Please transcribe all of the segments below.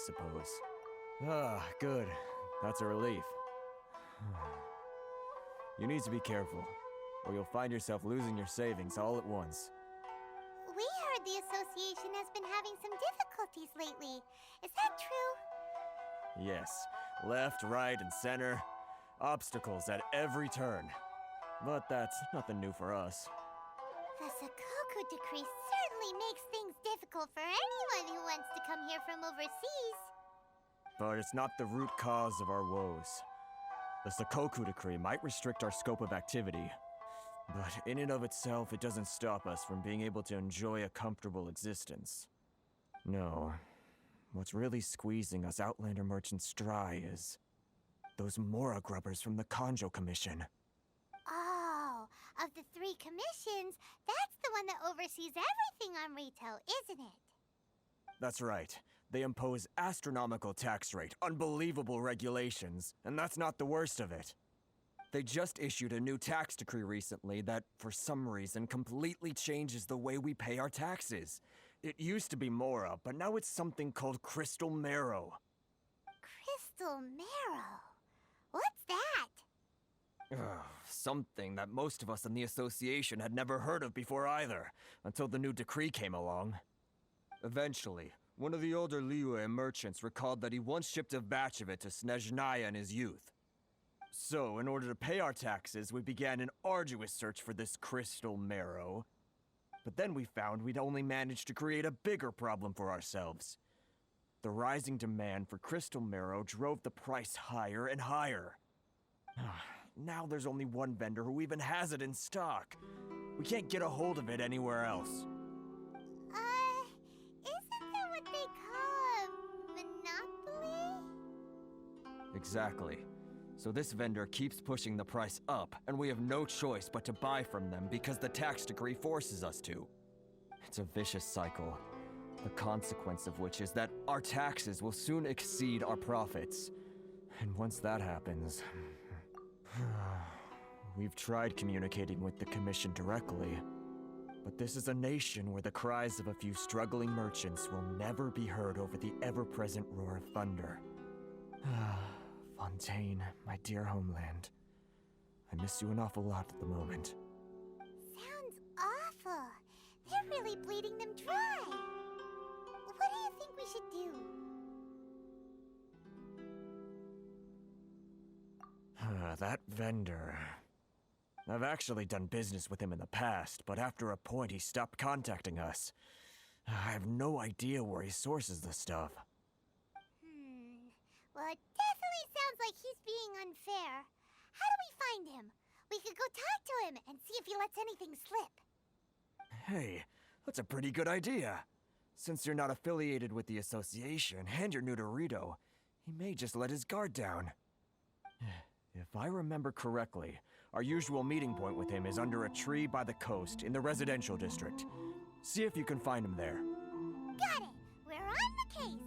suppose. Ah, good. That's a relief. You need to be careful, or you'll find yourself losing your savings all at once. We heard the association has been having some difficulties lately. Is that true? Yes, left, right, and center. Obstacles at every turn. But that's nothing new for us. The Sakoku decree certainly makes things difficult for anyone who wants to come here from overseas. But it's not the root cause of our woes. The Sakoku decree might restrict our scope of activity, but in and of itself, it doesn't stop us from being able to enjoy a comfortable existence. No, what's really squeezing us Outlander merchants dry is those Mora grubbers from the Kanjo Commission. Oh, of the 3 commissions, that's the one that oversees everything on Rito, isn't it? That's right. They impose astronomical tax rate, unbelievable regulations, and that's not the worst of it. They just issued a new tax decree recently that, for some reason, completely changes the way we pay our taxes. It used to be Mora, but now it's something called Crystal Marrow. Crystal Marrow? What's that? Something that most of us in the association had never heard of before either, until the new decree came along. Eventually, one of the older Liyue merchants recalled that he once shipped a batch of it to Snezhnaya in his youth. So, in order to pay our taxes, we began an arduous search for this Crystal Marrow. But then we found we'd only managed to create a bigger problem for ourselves. The rising demand for Crystal Marrow drove the price higher and higher. Now there's only one vendor who even has it in stock. We can't get a hold of it anywhere else. Isn't that what they call a monopoly? Exactly. So this vendor keeps pushing the price up, and we have no choice but to buy from them because the tax decree forces us to. It's a vicious cycle, the consequence of which is that our taxes will soon exceed our profits. And once that happens... We've tried communicating with the Commission directly, but this is a nation where the cries of a few struggling merchants will never be heard over the ever-present roar of thunder. Fontaine, my dear homeland. I miss you an awful lot at the moment. Sounds awful. They're really bleeding them dry. What do you think we should do? That vendor... I've actually done business with him in the past, but after a point he stopped contacting us. I have no idea where he sources the stuff. Well, it definitely sounds like he's being unfair. How do we find him? We could go talk to him and see if he lets anything slip. Hey, that's a pretty good idea. Since you're not affiliated with the association and you're new to Rito, he may just let his guard down. If I remember correctly, our usual meeting point with him is under a tree by the coast in the residential district. See if you can find him there. Got it! We're on the case!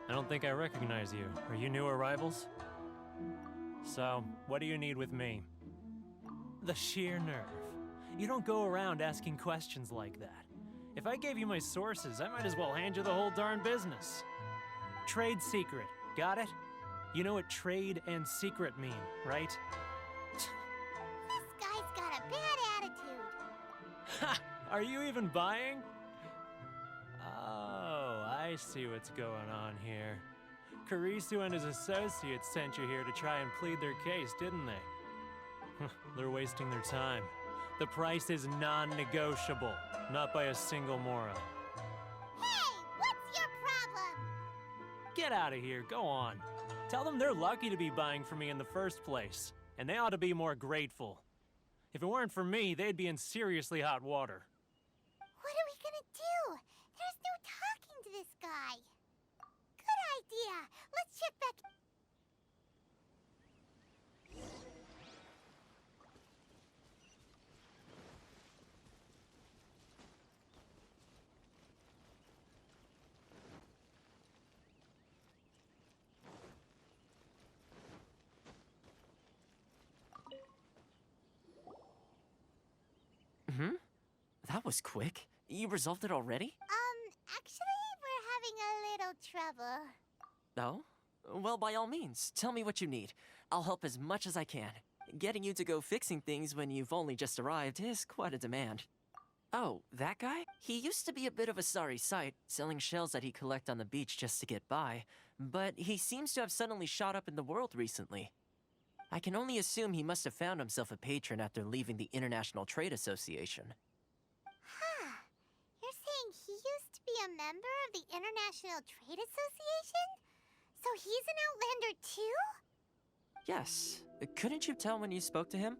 I don't think I recognize you. Are you new arrivals? So, what do you need with me? The sheer nerve. You don't go around asking questions like that. If I gave you my sources, I might as well hand you the whole darn business. Trade secret. Got it? You know what trade and secret mean, right? This guy's got a bad attitude. Ha! Are you even buying? Oh, I see what's going on here. Kurisu and his associates sent you here to try and plead their case, didn't they? They're wasting their time. The price is non-negotiable, not by a single Mora. Hey, what's your problem? Get out of here, go on. Tell them they're lucky to be buying from me in the first place, and they ought to be more grateful. If it weren't for me, they'd be in seriously hot water. What are we gonna do? There's no talking to this guy. Good idea. Let's check back. That was quick. You resolved it already? Actually, we're having a little trouble. Oh? Well, by all means, tell me what you need. I'll help as much as I can. Getting you to go fixing things when you've only just arrived is quite a demand. Oh, that guy? He used to be a bit of a sorry sight, selling shells that he'd collect on the beach just to get by, but he seems to have suddenly shot up in the world recently. I can only assume he must have found himself a patron after leaving the International Trade Association. Huh. You're saying he used to be a member of the International Trade Association? So he's an Outlander too? Yes. Couldn't you tell when you spoke to him?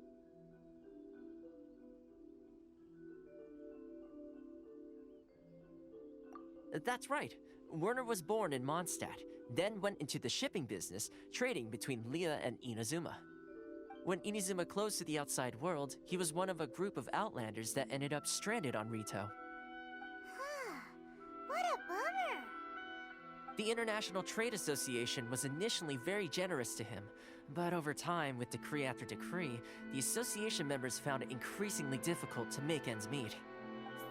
That's right. Werner was born in Mondstadt, then went into the shipping business, trading between Leah and Inazuma. When Inazuma closed to the outside world, he was one of a group of Outlanders that ended up stranded on Rito. Huh. What a bummer. The International Trade Association was initially very generous to him, but over time, with decree after decree, the association members found it increasingly difficult to make ends meet.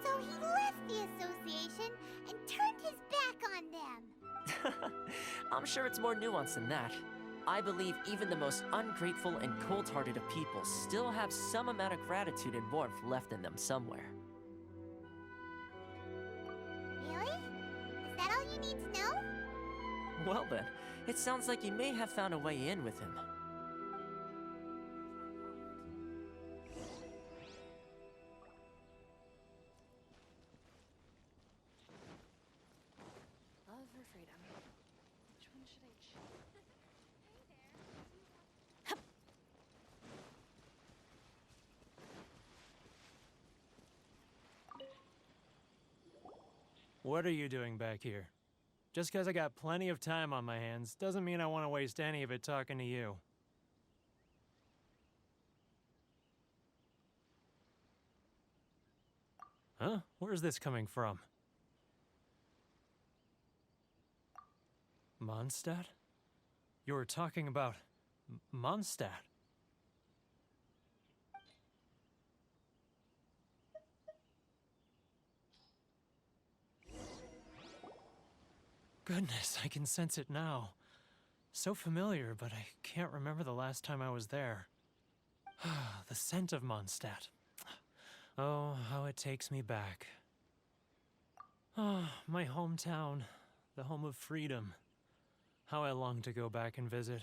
So he left the association and turned his back on them. I'm sure it's more nuanced than that. I believe even the most ungrateful and cold-hearted of people still have some amount of gratitude and warmth left in them somewhere. Really? Is that all you need to know? Well then, it sounds like you may have found a way in with him. Love or freedom? Which one should I choose? What are you doing back here? Just because I got plenty of time on my hands doesn't mean I want to waste any of it talking to you. Huh? Where's this coming from? Mondstadt? You were talking about Mondstadt. Goodness, I can sense it now. So familiar, but I can't remember the last time I was there. The scent of Mondstadt. Oh, how it takes me back. Oh, my hometown, the home of freedom. How I long to go back and visit.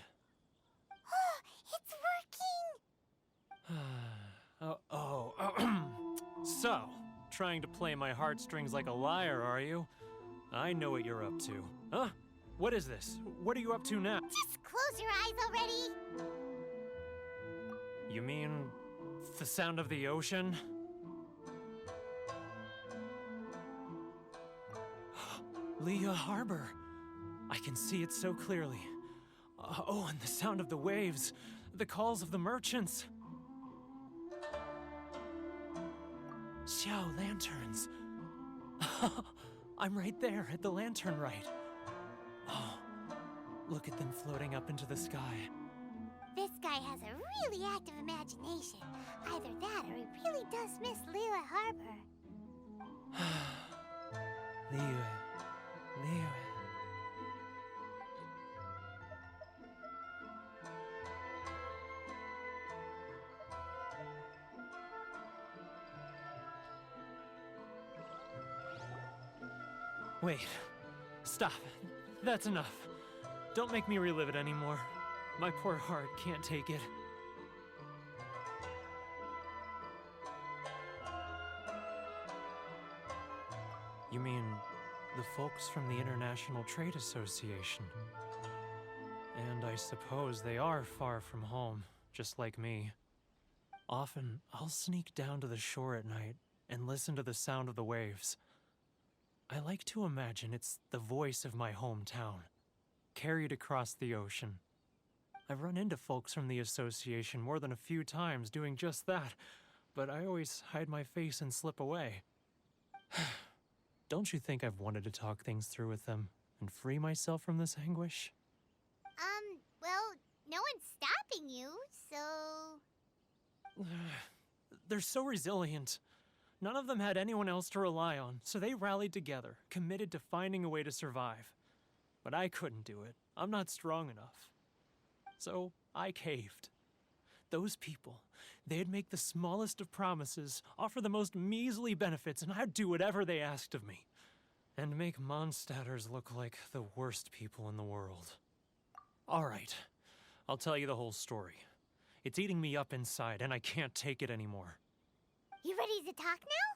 It's working! So, trying to play my heartstrings like a liar, are you? I know what you're up to. Huh? What is this? What are you up to now? Just close your eyes already! You mean the sound of the ocean? Leah Harbor. I can see it so clearly. Oh, and the sound of the waves. The calls of the merchants. Xiao lanterns. I'm right there at the lantern right. Oh, look at them floating up into the sky. This guy has a really active imagination. Either that or he really does miss Liyue Harbor. Liyue. Wait. Stop. That's enough. Don't make me relive it anymore. My poor heart can't take it. You mean the folks from the International Trade Association? And I suppose they are far from home, just like me. Often, I'll sneak down to the shore at night and listen to the sound of the waves. I like to imagine it's the voice of my hometown, carried across the ocean. I've run into folks from the association more than a few times doing just that, but I always hide my face and slip away. Don't you think I've wanted to talk things through with them and free myself from this anguish? Well, no one's stopping you, so... They're so resilient. None of them had anyone else to rely on, so they rallied together, committed to finding a way to survive. But I couldn't do it. I'm not strong enough. So I caved. Those people, they'd make the smallest of promises, offer the most measly benefits, and I'd do whatever they asked of me. And make Mondstadters look like the worst people in the world. All right, I'll tell you the whole story. It's eating me up inside, and I can't take it anymore. You ready to talk now?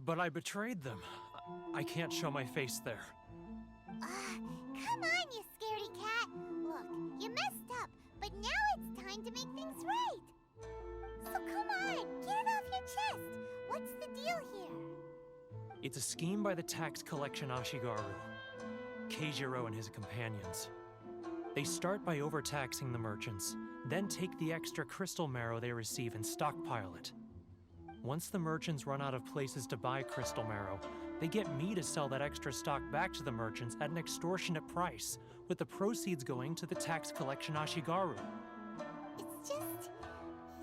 But I betrayed them. I can't show my face there. Come on, you scaredy cat. Look, you messed up, but now it's time to make things right. So come on, get it off your chest. What's the deal here? It's a scheme by the tax collection Ashigaru, Keijiro and his companions. They start by overtaxing the merchants, then take the extra crystal marrow they receive and stockpile it. Once the merchants run out of places to buy crystal marrow, they get me to sell that extra stock back to the merchants at an extortionate price, with the proceeds going to the tax collection Ashigaru.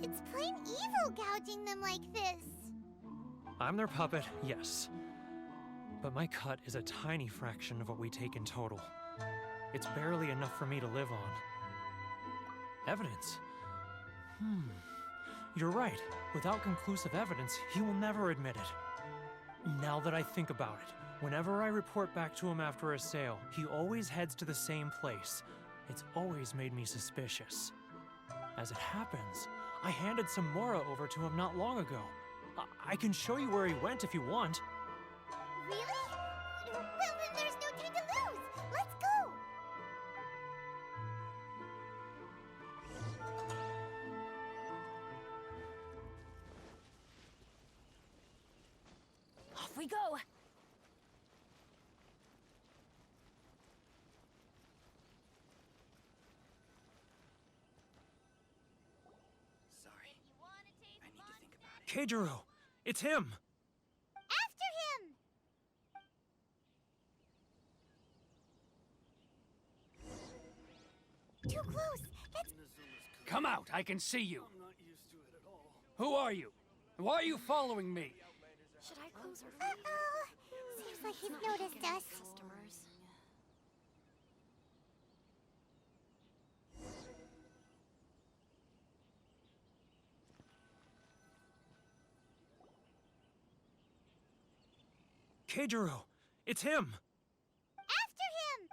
It's plain evil gouging them like this. I'm their puppet, yes. But my cut is a tiny fraction of what we take in total. It's barely enough for me to live on. Evidence? You're right. Without conclusive evidence, he will never admit it. Now that I think about it, whenever I report back to him after a sale, he always heads to the same place. It's always made me suspicious. As it happens, I handed some Mora over to him not long ago. I can show you where he went if you want. Really? Well, then there's no time to lose. Let's go. Off we go! Sorry. I need to think about it. Keijiro! It's him! After him! Too close. That's Come out, I can see you. Who are you? Why are you following me? Should I close early? uh-oh. Seems like he's noticed us. Customers. Keijiro! It's him! After him!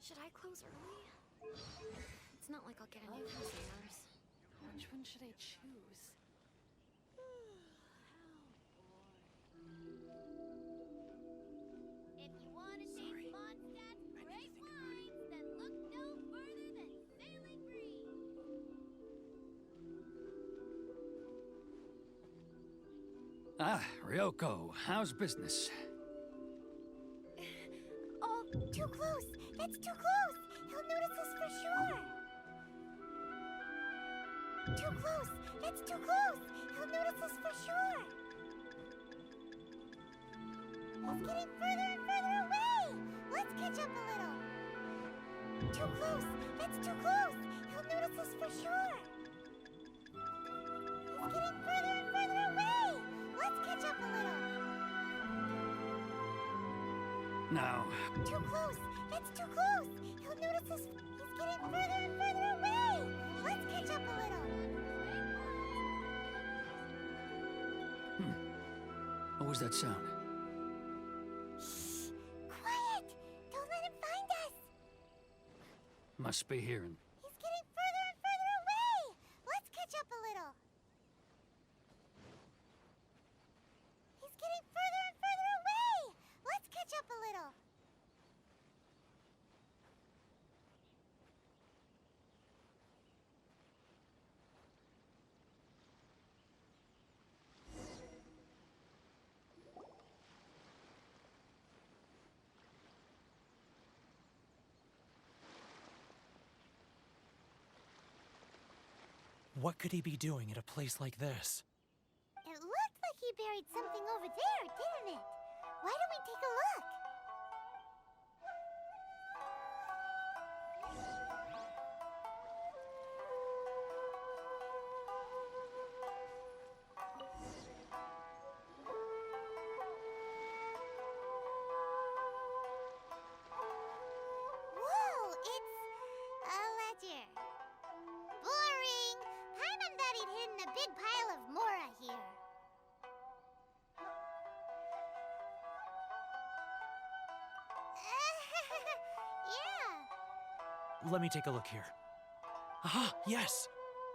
Should I close early? It's not like I'll get any customers. Which one should I choose? If you want to taste Mondstadt's great wines, then look no further than Sailing Green. Ah, Ryoko, how's business? Oh, too close. That's too close. He'll notice us for sure. Too close. That's too close. He'll notice us for sure. He's getting further and further away. Let's catch up a little. Too close. That's too close. He'll notice us for sure. He's getting further and further away. Let's catch up a little. Now, Too close. That's too close. He'll notice us. He's getting further and further away. Let's catch up a little. what was that sound? Shh. Quiet. Don't let him find us. Must be hearing. He's getting further and further away. Let's catch up a little. He's getting further and further away. Let's catch up a little. What could he be doing at a place like this? It looked like he buried something over there, didn't it? Why don't we take a look? Whoa, it's a ledger. Boring. Paimon thought he'd hidden a big pile of Mora here. Yeah. Let me take a look here. Aha, yes!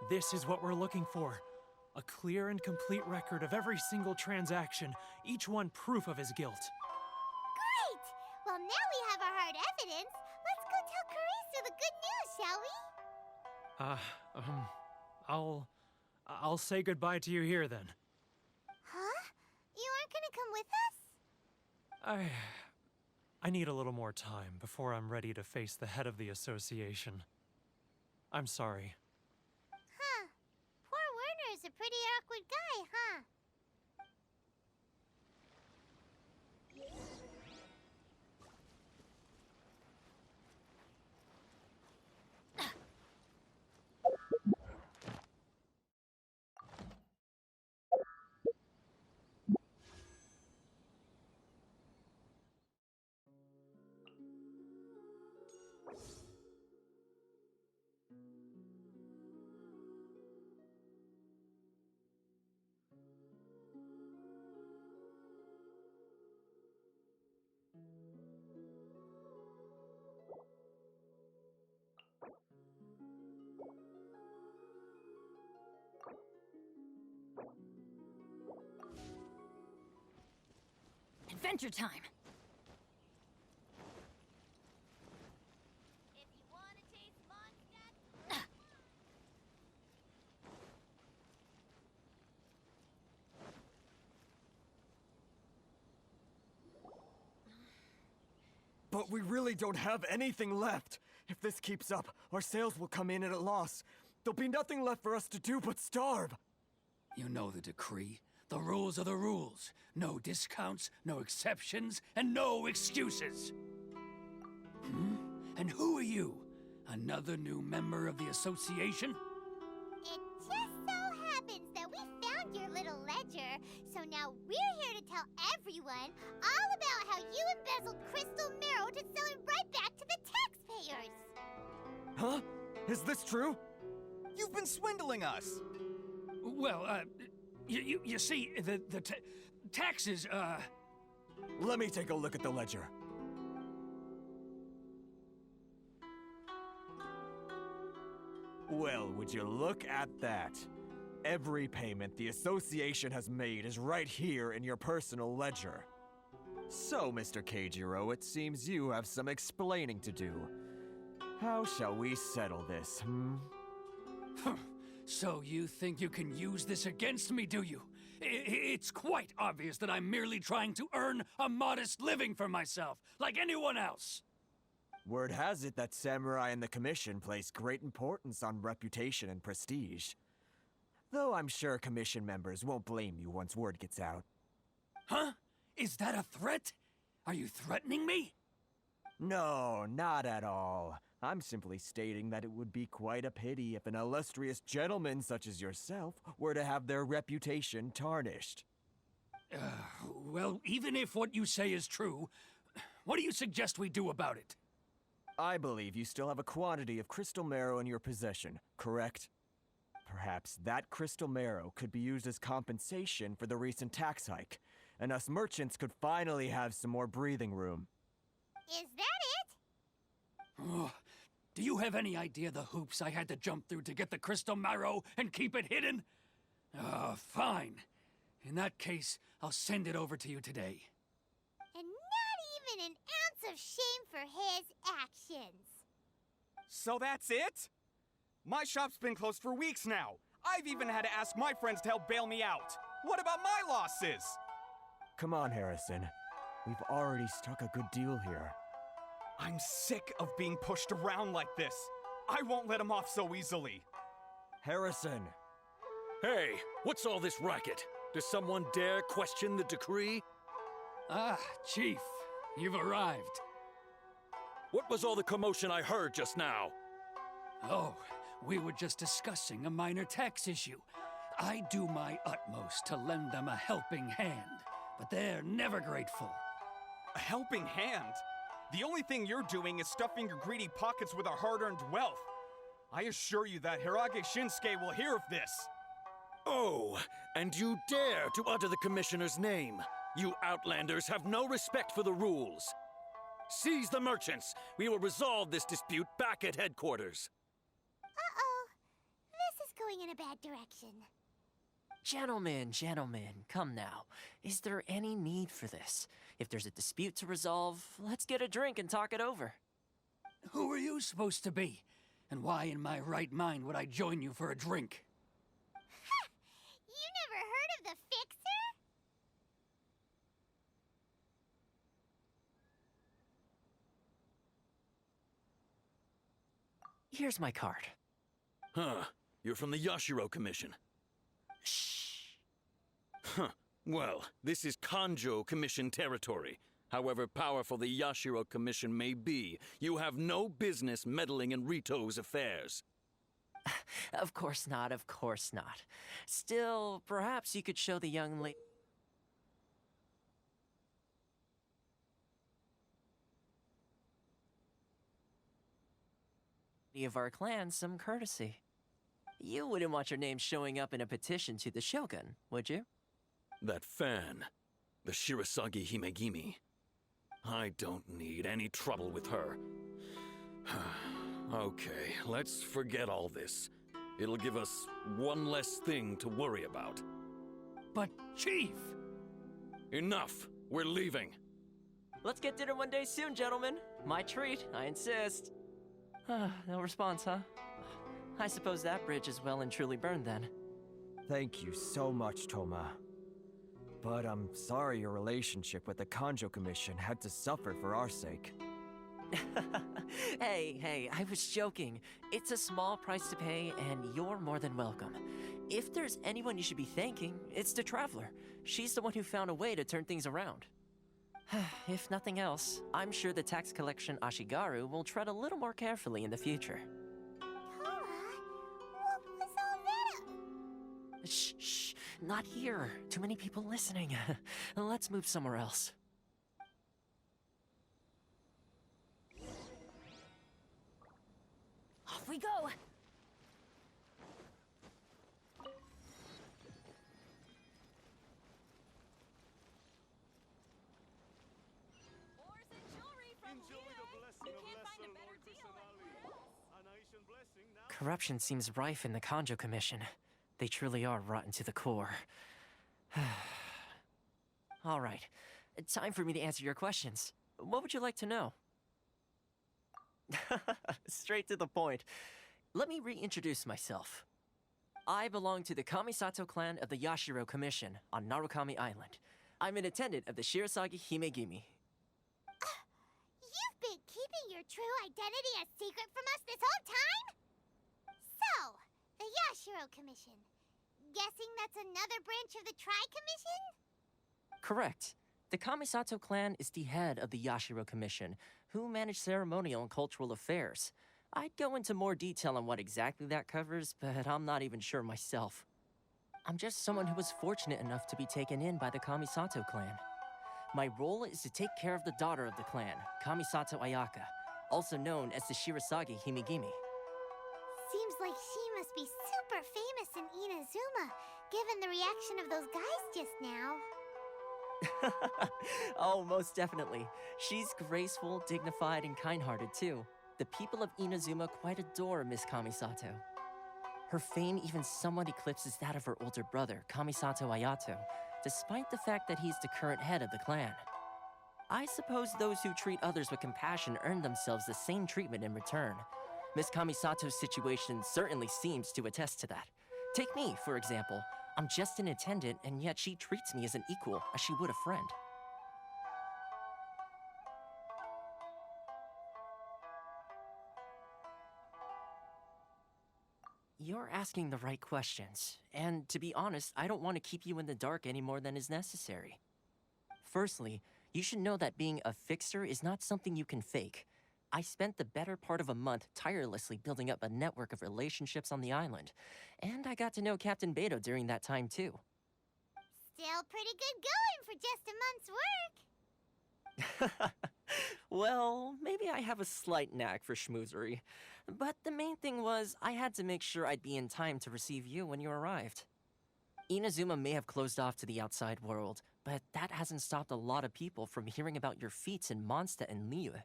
This is what we're looking for. A clear and complete record of every single transaction, each one proof of his guilt. Great! Well, now we have our hard evidence. Let's go tell Karisu the good news, shall we? I'll say goodbye to you here then. Huh? You aren't gonna come with us? I need a little more time before I'm ready to face the head of the association. I'm sorry. Huh. Poor Werner's a pretty awkward guy, huh? Adventure time! If you want to taste Mondstadt, But we really don't have anything left. If this keeps up, our sales will come in at a loss. There'll be nothing left for us to do but starve. You know the decree. The rules are the rules. No discounts, no exceptions, and no excuses. And who are you? Another new member of the association? it just so happens that we found your little ledger, so now we're here to tell everyone all about how you embezzled crystal marrow to sell it right back to the taxpayers. Huh? Is this true? You've been swindling us! Well, you see, the taxes, Let me take a look at the ledger. Well, would you look at that? Every payment the association has made is right here in your personal ledger. So, Mr. Keijiro, it seems you have some explaining to do. How shall we settle this, hmm? So you think you can use this against me, do you? It's quite obvious that I'm merely trying to earn a modest living for myself, like anyone else. Word has it that Samurai and the Commission place great importance on reputation and prestige. Though I'm sure Commission members won't blame you once word gets out. Huh? Is that a threat? Are you threatening me? No, not at all. I'm simply stating that it would be quite a pity if an illustrious gentleman such as yourself were to have their reputation tarnished. Well, even if what you say is true, what do you suggest we do about it? I believe you still have a quantity of crystal marrow in your possession, correct? Perhaps that crystal marrow could be used as compensation for the recent tax hike, and us merchants could finally have some more breathing room. Is that it? Oh, do you have any idea the hoops I had to jump through to get the crystal marrow and keep it hidden? Fine. In that case, I'll send it over to you today. And not even an ounce of shame for his actions. So that's it? My shop's been closed for weeks now. I've even had to ask my friends to help bail me out. What about my losses? Come on, Harrison. We've already struck a good deal here. I'm sick of being pushed around like this. I won't let him off so easily. Harrison! Hey, what's all this racket? Does someone dare question the decree? Ah, Chief, you've arrived. What was all the commotion I heard just now? Oh, we were just discussing a minor tax issue. I do my utmost to lend them a helping hand, but they're never grateful. A helping hand? The only thing you're doing is stuffing your greedy pockets with our hard-earned wealth. I assure you that Hirage Shinsuke will hear of this. Oh, and you dare to utter the Commissioner's name. You Outlanders have no respect for the rules. Seize the merchants. We will resolve this dispute back at headquarters. Uh-oh. This is going in a bad direction. Gentlemen, come now. Is there any need for this? If there's a dispute to resolve, let's get a drink and talk it over. Who are you supposed to be? And why in my right mind would I join you for a drink? You never heard of the Fixer? Here's my card. Huh. You're from the Yashiro Commission. Shh. Huh. Well, this is Kanjo Commission territory. However powerful the Yashiro Commission may be, you have no business meddling in Rito's affairs. Of course not, of course not. Still, perhaps you could show the young lady of our clan some courtesy. You wouldn't want your name showing up in a petition to the Shogun, would you? That fan, the Shirasagi Himegimi. I don't need any trouble with her. Okay, let's forget all this. It'll give us one less thing to worry about. But, Chief! Enough! We're leaving. Let's get dinner one day soon, gentlemen. My treat, I insist. No response, huh? I suppose that bridge is well and truly burned then. Thank you so much, Toma. But I'm sorry your relationship with the Kanjo Commission had to suffer for our sake. Hey, I was joking. It's a small price to pay, and you're more than welcome. If there's anyone you should be thanking, it's the Traveler. She's the one who found a way to turn things around. If nothing else, I'm sure the tax collection Ashigaru will tread a little more carefully in the future. Toma, what was all that? Shh, not here. Too many people listening. Let's move somewhere else. Off we go! Ores and jewelry from here! You can't find a better deal anywhere else! Corruption seems rife in the Kanjo Commission. They truly are rotten to the core. All right, time for me to answer your questions. What would you like to know? Straight to the point. Let me reintroduce myself. I belong to the Kamisato clan of the Yashiro Commission on Narukami Island. I'm an attendant of the Shirasagi Himegimi. You've been keeping your true identity a secret from us this whole time? So, the Yashiro Commission. Guessing that's another branch of the Tri-Commission? Correct. The Kamisato clan is the head of the Yashiro Commission, who manage ceremonial and cultural affairs. I'd go into more detail on what exactly that covers, but I'm not even sure myself. I'm just someone who was fortunate enough to be taken in by the Kamisato clan. My role is to take care of the daughter of the clan, Kamisato Ayaka, also known as the Shirasagi Himegimi. Seems like she must be super famous in Inazuma, given the reaction of those guys just now. Oh, most definitely. She's graceful, dignified, and kind-hearted too. The people of Inazuma quite adore Miss Kamisato. Her fame even somewhat eclipses that of her older brother, Kamisato Ayato, despite the fact that he's the current head of the clan. I suppose those who treat others with compassion earn themselves the same treatment in return. Miss Kamisato's situation certainly seems to attest to that. Take me, for example. I'm just an attendant, and yet she treats me as an equal, as she would a friend. You're asking the right questions, and to be honest, I don't want to keep you in the dark any more than is necessary. Firstly, you should know that being a fixer is not something you can fake. I spent the better part of a month tirelessly building up a network of relationships on the island, and I got to know Captain Beto during that time too. Still pretty good going for just a month's work. Well, maybe I have a slight knack for schmoozery, but the main thing was I had to make sure I'd be in time to receive you when you arrived. Inazuma may have closed off to the outside world, but that hasn't stopped a lot of people from hearing about your feats in Mondstadt and Liyue.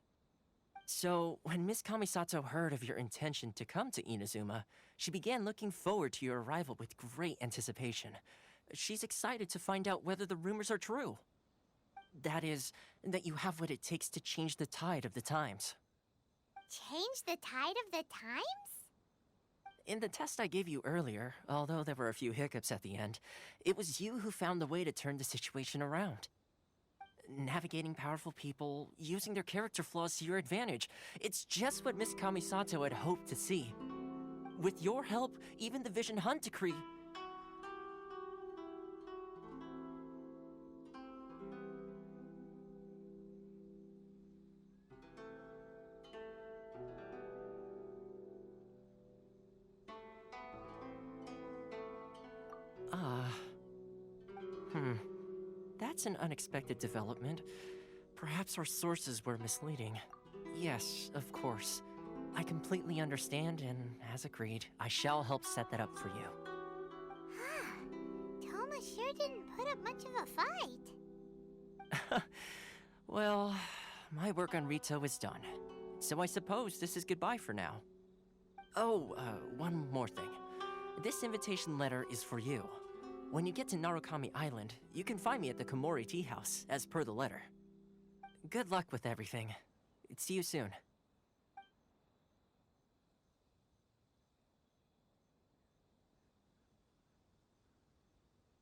So, when Miss Kamisato heard of your intention to come to Inazuma, she began looking forward to your arrival with great anticipation. She's excited to find out whether the rumors are true. That is, that you have what it takes to change the tide of the times. Change the tide of the times? In the test I gave you earlier, although there were a few hiccups at the end, it was you who found the way to turn the situation around. Navigating powerful people, using their character flaws to your advantage. It's just what Miss Kamisato had hoped to see. With your help, even the Vision Hunt decree... That's an unexpected development. Perhaps our sources were misleading. Yes, of course. I completely understand, and as agreed, I shall help set that up for you. Toma sure didn't put up much of a fight. Well, my work on Rito is done. So I suppose this is goodbye for now. Oh, one more thing. This invitation letter is for you. When you get to Narukami Island, you can find me at the Komori Tea House, as per the letter. Good luck with everything. See you soon.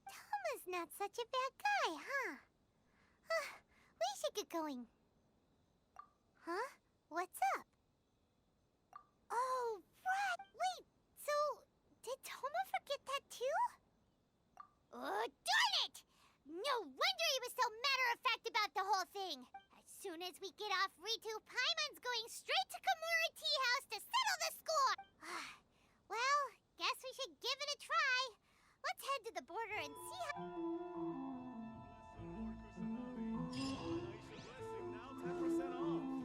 Toma's not such a bad guy, huh? We should get going. Huh? What's up? Oh, right! Wait, so did Toma forget that too? Oh, darn it! No wonder he was so matter-of-fact about the whole thing. As soon as we get off Ritu, Paimon's going straight to Komori Tea House to settle the score! Well, guess we should give it a try. Let's head to the border and see how... Now 10% off.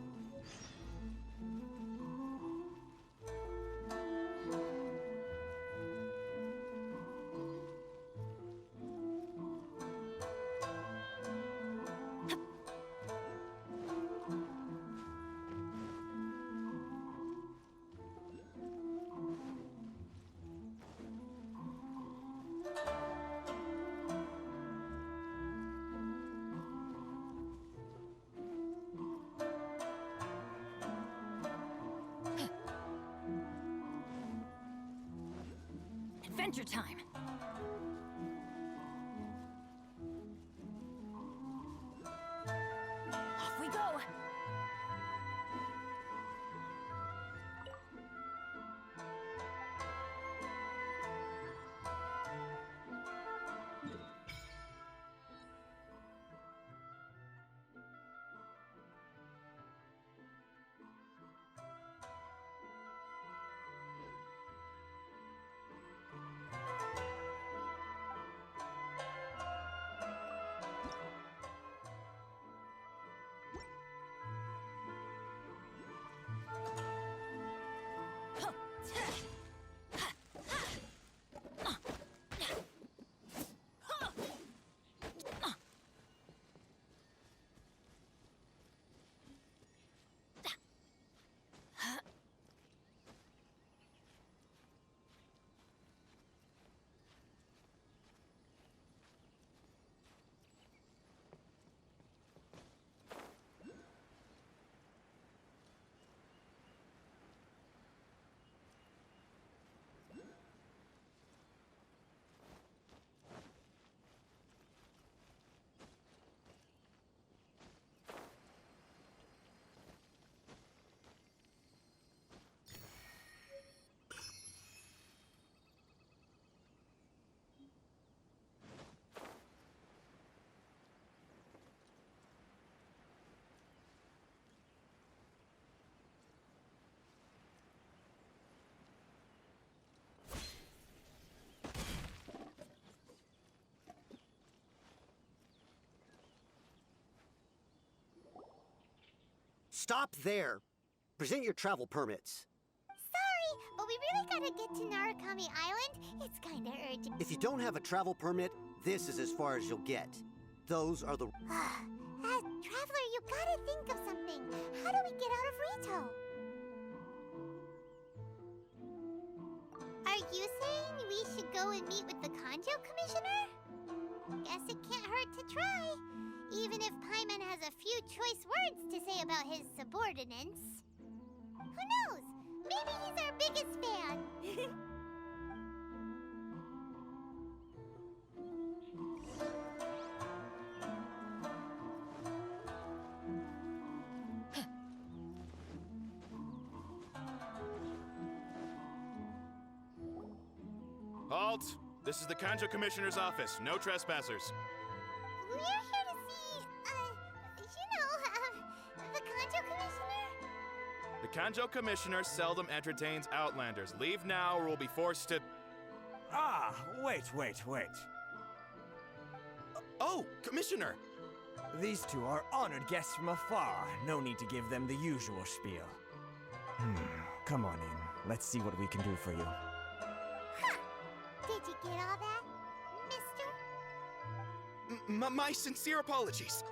Adventure time! Off we go! Stop there. Present your travel permits. Sorry, but we really gotta get to Narukami Island. It's kinda urgent. If you don't have a travel permit, this is as far as you'll get. Those are the... Traveler, you gotta think of something. How do we get out of Rito? Are you saying we should go and meet with the Kanjo Commissioner? Guess it can't hurt to try. Even if Paimon has a few choice words to say about his subordinates. Who knows? Maybe he's our biggest fan. Halt! This is the Kanjo Commissioner's office. No trespassers. We're here to see, the Kanjo Commissioner? The Kanjo Commissioner seldom entertains Outlanders. Leave now or we'll be forced to... Ah, wait. Oh, Commissioner! These two are honored guests from afar. No need to give them the usual spiel. Come on in. Let's see what we can do for you. Did you get all that, mister? My sincere apologies.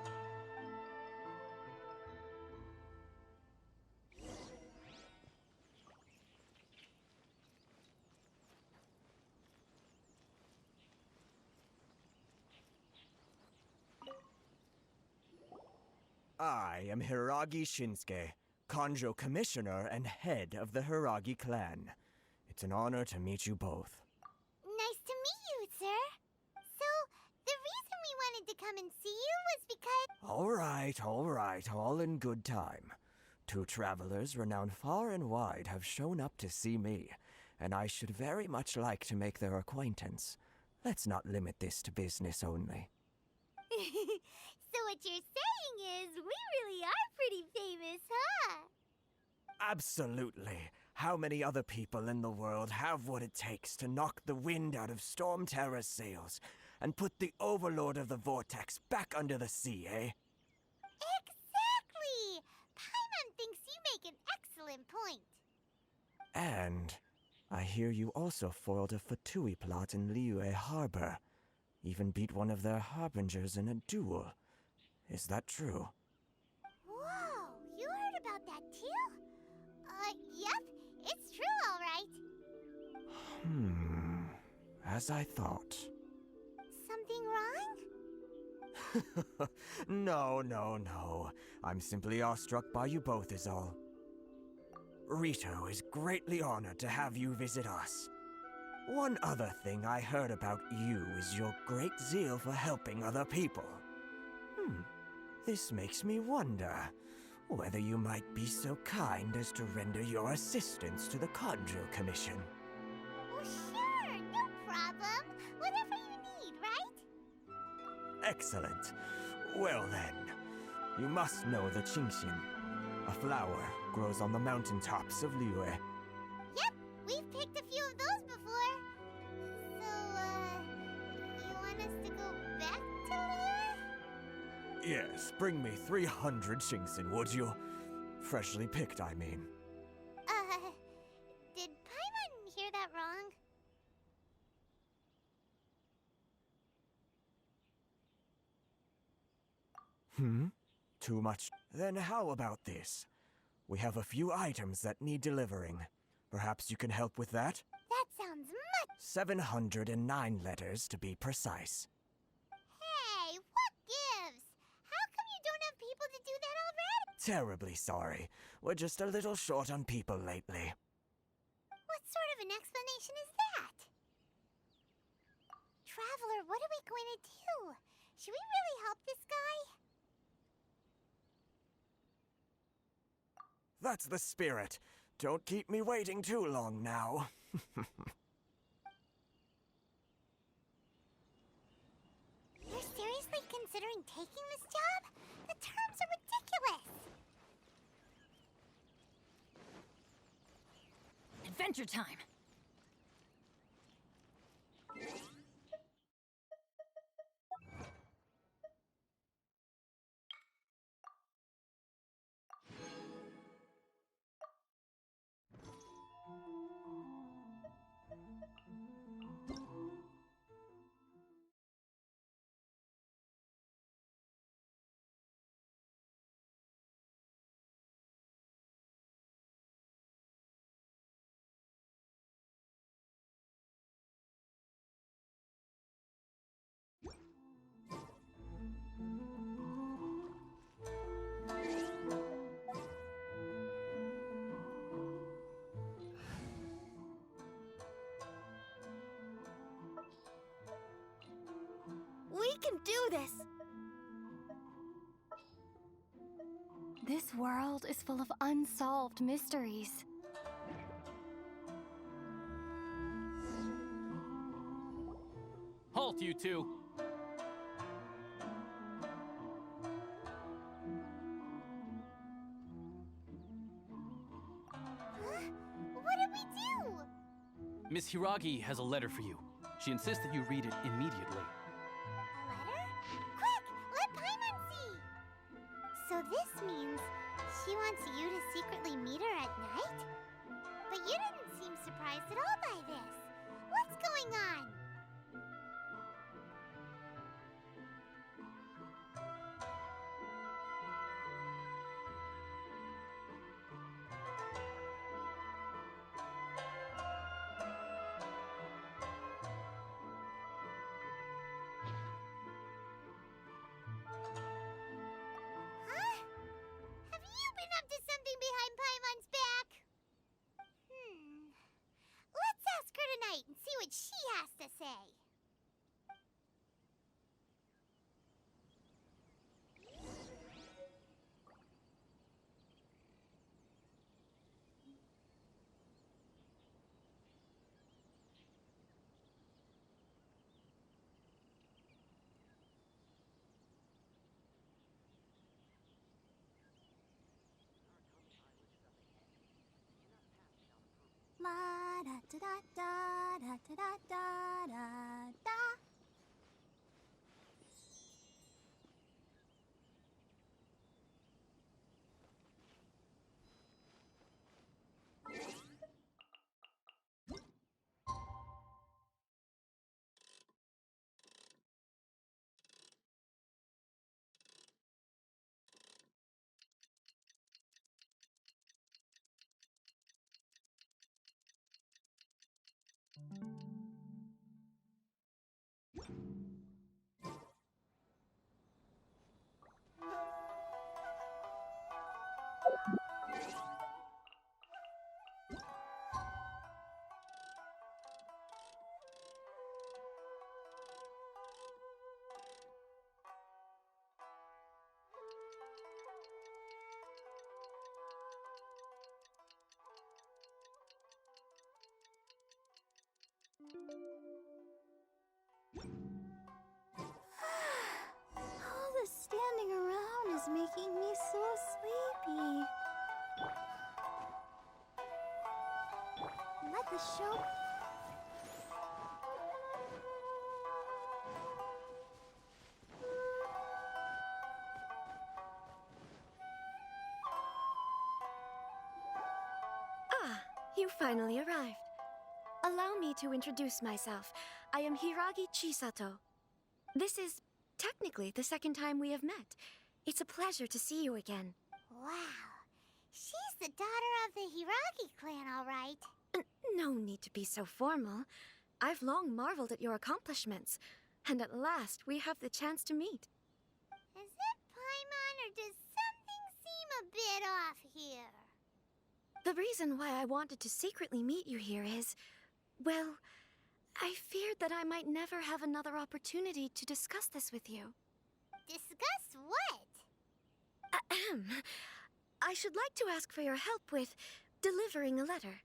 I am Hiragi Shinsuke, Kanjo Commissioner and head of the Hiragi clan. It's an honor to meet you both. Nice to meet you, sir. So, the reason we wanted to come and see you was because... All right, all in good time. Two travelers renowned far and wide have shown up to see me, and I should very much like to make their acquaintance. Let's not limit this to business only. So what you're saying is, we really are pretty famous, huh? Absolutely. How many other people in the world have what it takes to knock the wind out of Storm Terror's sails and put the Overlord of the Vortex back under the sea, eh? Exactly! Paimon thinks you make an excellent point. And I hear you also foiled a Fatui plot in Liyue Harbor. Even beat one of their harbingers in a duel. Is that true? Whoa, you heard about that too? Yep, it's true, all right. As I thought. Something wrong? No. I'm simply awestruck by you both is all. Rito is greatly honored to have you visit us. One other thing I heard about you is your great zeal for helping other people. This makes me wonder whether you might be so kind as to render your assistance to the Kanjo Commission. Well, sure, no problem. Whatever you need, right? Excellent. Well then, you must know the Genshin. A flower grows on the mountaintops of Liyue. Yep, we've picked a few of those before. So, you want us to go back to Liyue? Yes, bring me 300 Genshin, would you? Freshly picked, I mean. Did Paimon hear that wrong? Too much. Then how about this? We have a few items that need delivering. Perhaps you can help with that? That sounds much... 709 letters, to be precise. Hey, what gives? How come you don't have people to do that already? Terribly sorry. We're just a little short on people lately. What sort of an explanation is that? Traveler, what are we going to do? Should we really help this guy? That's the spirit. Don't keep me waiting too long now. You're seriously considering taking this job? The terms are ridiculous! Adventure time! can do this! This world is full of unsolved mysteries. Halt, you two! What did we do? Miss Hiragi has a letter for you. She insists that you read it immediately. A letter? Quick! Let Paimon see! So this means she wants you to secretly meet her at night? But you didn't seem surprised at all by this. What's going on? Huh? Have you been up to something behind Paimon's back? Let's ask her tonight and see what she has to say. La da da da da da da da da da. All the standing around is making me so sleepy. Let the show. Ah, you finally arrived. Allow me to introduce myself. I am Hiragi Chisato. This is technically the second time we have met. It's a pleasure to see you again. Wow. She's the daughter of the Hiragi clan, all right. No need to be so formal. I've long marveled at your accomplishments, and at last we have the chance to meet. Is it Paimon, or does something seem a bit off here? The reason why I wanted to secretly meet you here is, well, I feared that I might never have another opportunity to discuss this with you. Discuss what? Ahem. I should like to ask for your help with delivering a letter.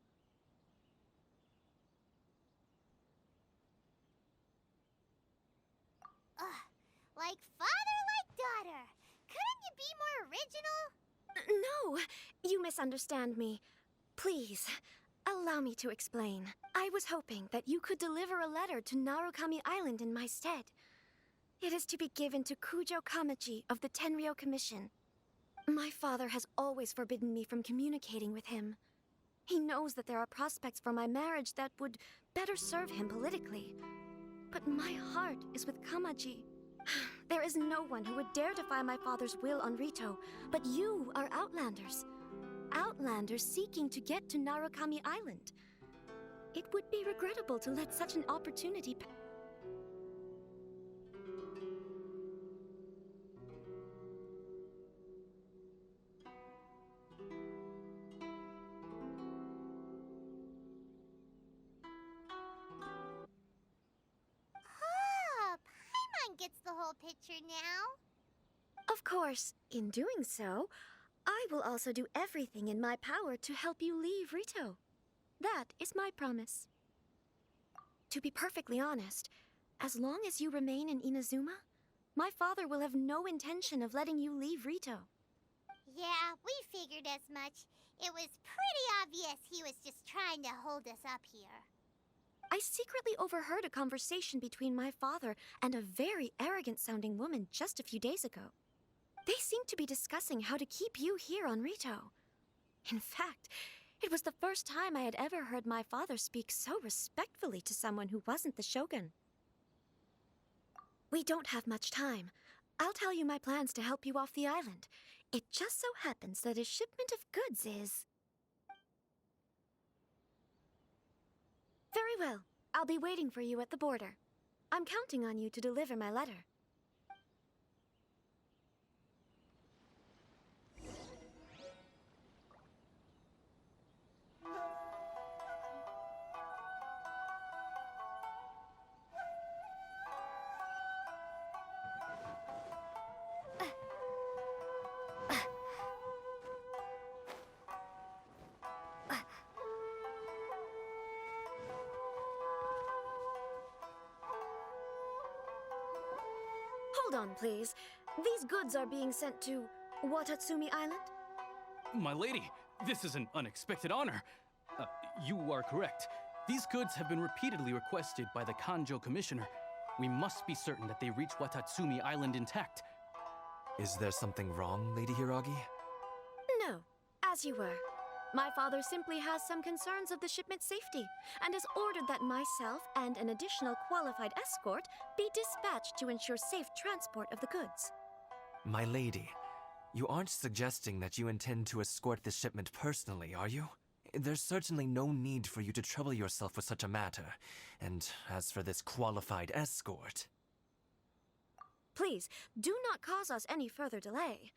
Like father, like daughter. Couldn't you be more original? No, you misunderstand me. Please, allow me to explain. I was hoping that you could deliver a letter to Narukami Island in my stead. It is to be given to Kujo Kamachi of the Tenryou Commission. My father has always forbidden me from communicating with him. He knows that there are prospects for my marriage that would better serve him politically. But my heart is with Kamachi. There is no one who would dare defy my father's will on Rito, but you are Outlanders. Outlanders seeking to get to Narukami Island. It would be regrettable to let such an opportunity pass. Paimon Everyone gets the whole picture now. Of course, in doing so, I will also do everything in my power to help you leave Rito. That is my promise. To be perfectly honest, as long as you remain in Inazuma, my father will have no intention of letting you leave Rito. Yeah, we figured as much. It was pretty obvious he was just trying to hold us up here. I secretly overheard a conversation between my father and a very arrogant-sounding woman just a few days ago. They seemed to be discussing how to keep you here on Rito. In fact, it was the first time I had ever heard my father speak so respectfully to someone who wasn't the Shogun. We don't have much time. I'll tell you my plans to help you off the island. It just so happens that a shipment of goods is... Very well. I'll be waiting for you at the border. I'm counting on you to deliver my letter. Hold on, please. These goods are being sent to Watatsumi Island? My lady, this is an unexpected honor. You are correct. These goods have been repeatedly requested by the Kanjo Commissioner. We must be certain that they reach Watatsumi Island intact. Is there something wrong, Lady Hiragi? No, as you were. My father simply has some concerns of the shipment's safety, and has ordered that myself and an additional qualified escort be dispatched to ensure safe transport of the goods. My lady, you aren't suggesting that you intend to escort this shipment personally, are you? There's certainly no need for you to trouble yourself with such a matter. And as for this qualified escort... Please, do not cause us any further delay.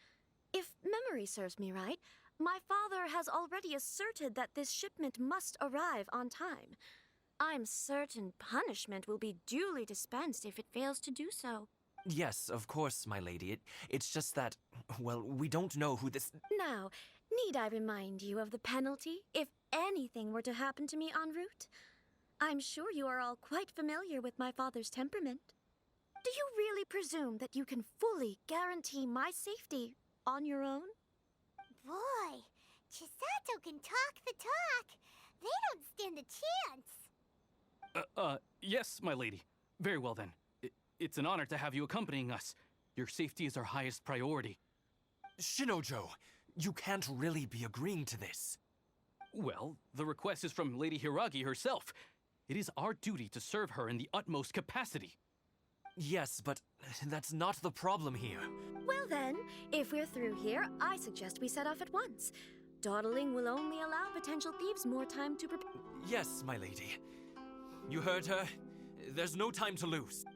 If memory serves me right, my father has already asserted that this shipment must arrive on time. I'm certain punishment will be duly dispensed if it fails to do so. Yes, of course, my lady. It's just that, well, we don't know who this... Now, need I remind you of the penalty if anything were to happen to me en route? I'm sure you are all quite familiar with my father's temperament. Do you really presume that you can fully guarantee my safety on your own? Boy, Chisato can talk the talk. They don't stand a chance. Yes, my lady. Very well then. It's an honor to have you accompanying us. Your safety is our highest priority. Shinojo, you can't really be agreeing to this. Well, the request is from Lady Hiragi herself. It is our duty to serve her in the utmost capacity. Yes, but that's not the problem here. Well then, if we're through here, I suggest we set off at once. Dawdling will only allow potential thieves more time to prepare. Yes, my lady. You heard her. There's no time to lose.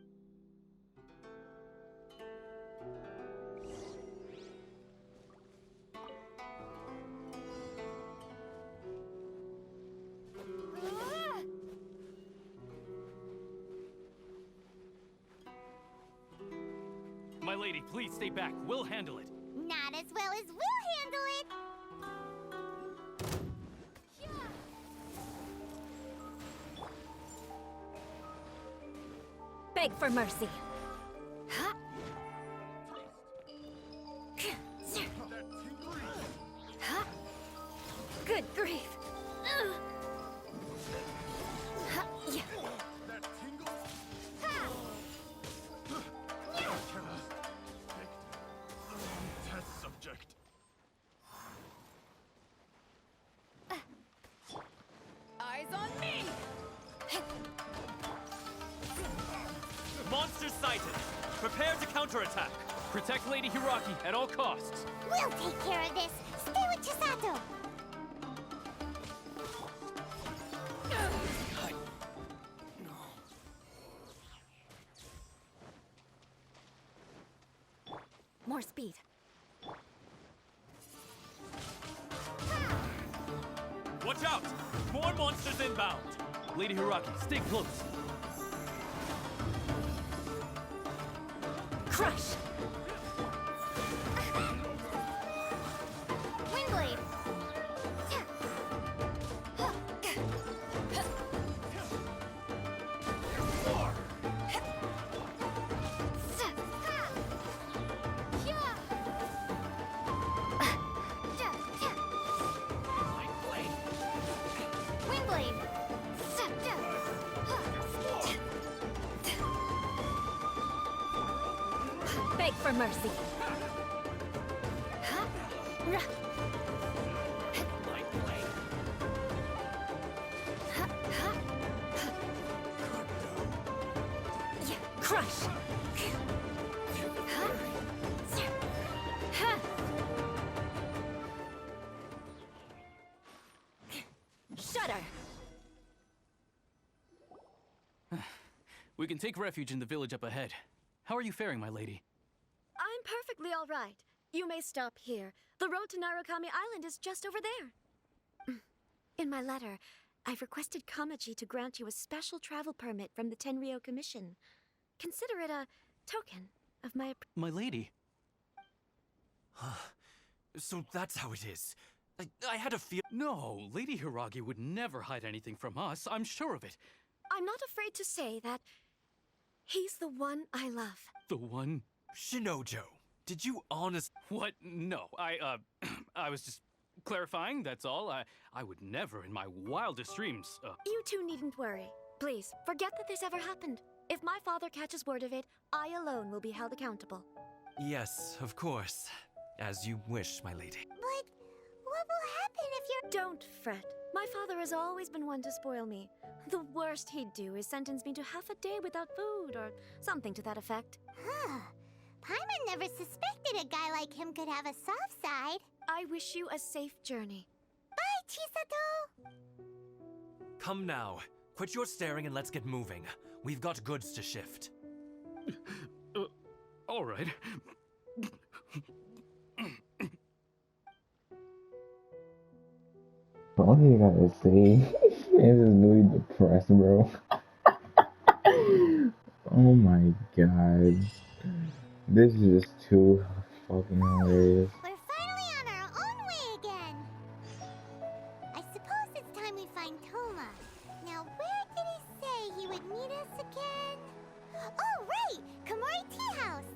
My lady, please stay back. We'll handle it. Not as well as we'll handle it. Beg for mercy. Huh? Huh? Good grief. Huh, yeah. Eyes on me! Monsters sighted! Prepare to counterattack! Protect Lady Hiragi at all costs. We'll take care of this. Stay with Chisato. More speed. Watch out! More monsters inbound! Lady Hiragi, stay close. Crush! Windblade! Windblade! Beg for mercy. Crush! Shudder! We can take refuge in the village up ahead. How are you faring, my lady? I'm perfectly all right. You may stop here. The road to Narukami Island is just over there. In my letter, I've requested Kamaji to grant you a special travel permit from the Tenryou Commission. Consider it a token of my... My lady? So that's how it is. I had a feel. No, Lady Hiragi would never hide anything from us. I'm sure of it. I'm not afraid to say that he's the one I love. The one... Shinojo, did you honest? What? No, I was just clarifying, that's all. I would never in my wildest dreams, You two needn't worry. Please, forget that this ever happened. If my father catches word of it, I alone will be held accountable. Yes, of course. As you wish, my lady. But what will happen if you're... Don't fret. My father has always been one to spoil me. The worst he'd do is sentence me to half a day without food or something to that effect. Huh. Paimon never suspected a guy like him could have a soft side. I wish you a safe journey. Bye, Chisato! Come now. Quit your staring and let's get moving. We've got goods to shift. All right. All you gotta say is really depressed, bro. Oh my god. This is just too fucking hilarious. We're finally on our own way again. I suppose it's time we find Toma. Now, where did he say he would meet us again? Oh, right! Komori Tea House!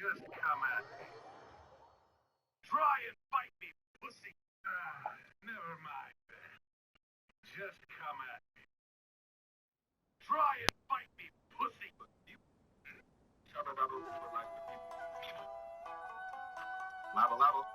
Just come at me. Try and fight me, pussy. Never mind, then. Just come at me. Try and fight me, pussy. Level, level.